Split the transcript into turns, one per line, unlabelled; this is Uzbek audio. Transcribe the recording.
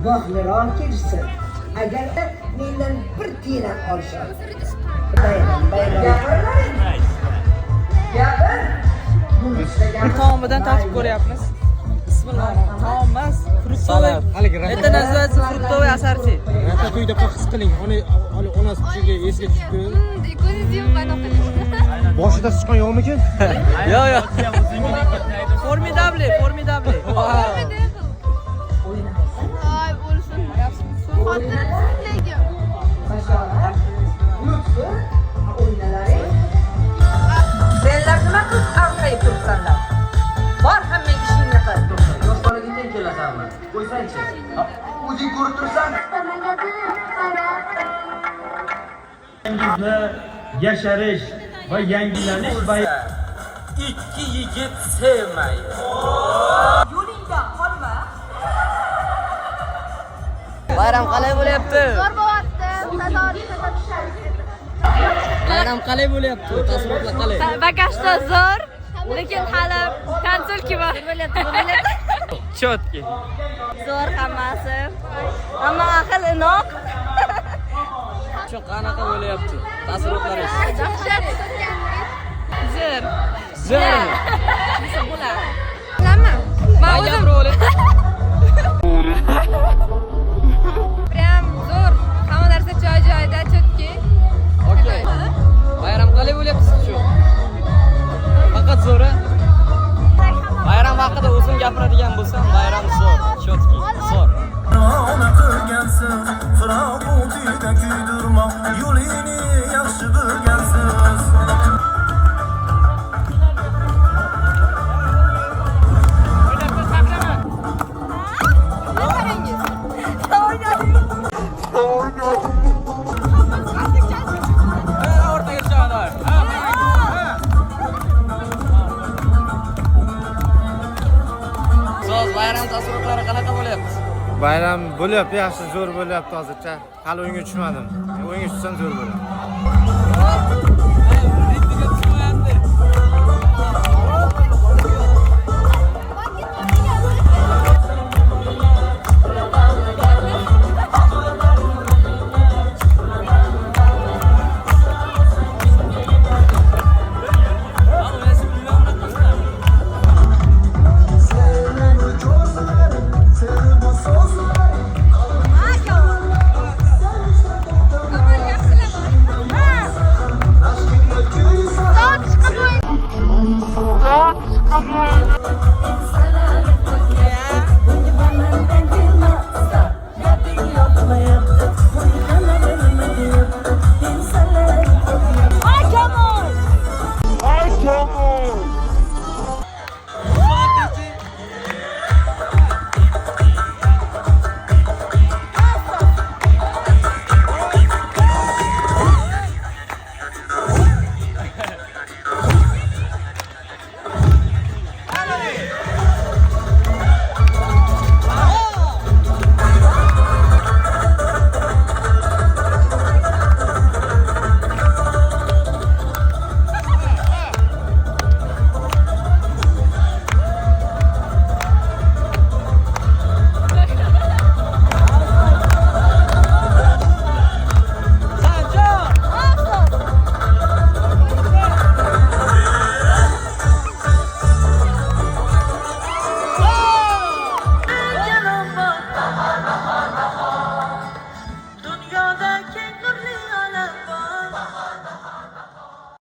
vohliroq kelsin. Agar mendan bir tiyin ham olishadi. Bayram. Gapir.
Taomidan tatib ko'ryapmiz. Bismillahirrohmanirrohim. Taom emas, fruktovoy. Это называется фруктовый ассорти.
Ratatouille'da his qiling. Onasi tushiga esga tushdi.
Ko'zingiz yo'q qanaqa.
Boshida sichqon yo'qmikin?
Yo'q. Formidable.
Ay bo'lsin. Xotirjamlik.
Senlar nima qilib orqaga turibsanlar? Bor hammang ishingni qil. Yosh bolaga teng kelasanmi? Qo'ysanchi. O'zing ko'rib tursan.
Yangizni yasharish va yangilanish ikki yigit sevmaydi.
Yo'lingda qolma.
Bayram qalay bo'lyapti?
Zo'r bo'lyapti.
Bayram qalay bo'lyapti? Taassurotlar qalay?
Bagajda zo'r, lekin hali konsolki bor.
Chotki.
Zo'r hammasi. Ammo aql inoq.
Shu qanaqa bo'lyapti? Taassurotlaringiz?
Dahshat. Zo'r.
Zo'r.
Desa bo'ladi. Nima? Men o'zim Prям zo'r. Hamma narsa joy-joyida, chotki.
Okey. Bayram qalay bo'lyapti shu? Faqat zo'r. Bayram haqida o'zim gapiradigan bo'lsam, bayram zo'r, chotki, zo'r.
Ona qilgansiz, firoq o'tida kuydirmoq, yo'lini yaxshi bilgansiz.
Bayram taassurotlari qanaqa bo'lyapti?
Bayram bo'lyapti, yaxshi zo'r bo'lyapti hozircha. Hali o'yinga tushmadim. O'yinga tushsam zo'r bo'ladi.